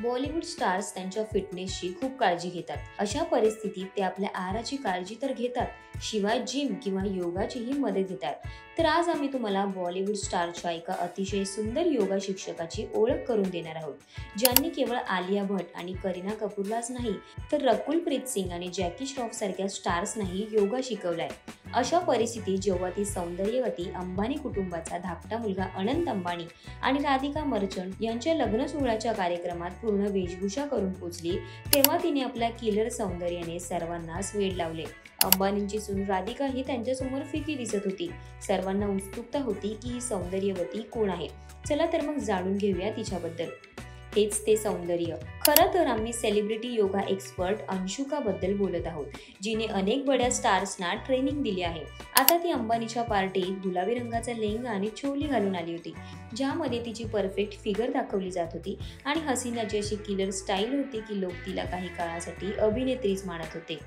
Bollywood stars त्यांच्या फिटनेसची खूप काळजी घेतात. अशा परिस्थितीत ते आपल्या आहाराची काळजी तर घेतात, शिवाय जिम किंवा योगाचीही मदत घेतात. तर आज आम्ही तुम्हाला बॉलिवूड स्टारच्या एका अतिशय सुंदर योगा शिक्षकाची ओळख करून देणार आहोत, ज्यांनी केवळ आलिया भट आणि करीना कपूरलाच नाही, तर रकुल प्रीत सिंग आणि जॅकी श्रॉफ सारख्या स्टार्सनाही योगा शिकवलाय. अशा परिस्थितीत जेव्हा ती सौंदर्यवती अंबानी कुटुंबाचा धाकटा मुलगा अनंत अंबानी आणि राधिका मर्चंट यांच्या लग्न सोहळ्याच्या कार्यक्रमात पूर्ण वेशभूषा करून पोचली, तेव्हा तिने आपल्या किलर सौंदर्याने सर्वांनाच वेड लावले. अंबानींची सून राधिका ही त्यांच्यासमोर फिकी दिसत होती. सर्वांना उत्सुकता होती की ही सौंदर्यवती कोण आहे. चला तर मग जाणून घेऊया तिच्याबद्दल. हेच ते सौंदर्य. खरं तर आम्ही सेलिब्रिटी योगा एक्सपर्ट अंशुका बद्दल बोलत आहोत, जिने अनेक बड्या स्टार्सना ट्रेनिंग दिली आहे. आता ती अंबानीच्या पार्टीत गुलाबी रंगाचा लेहंगा आणि चोली घालून आली होती, ज्यामध्ये तिची परफेक्ट फिगर दाखवली जात होती आणि हसीनाची अशी किलर स्टाईल होती की लोक तिला काही काळासाठी अभिनेत्रीच मानत होते.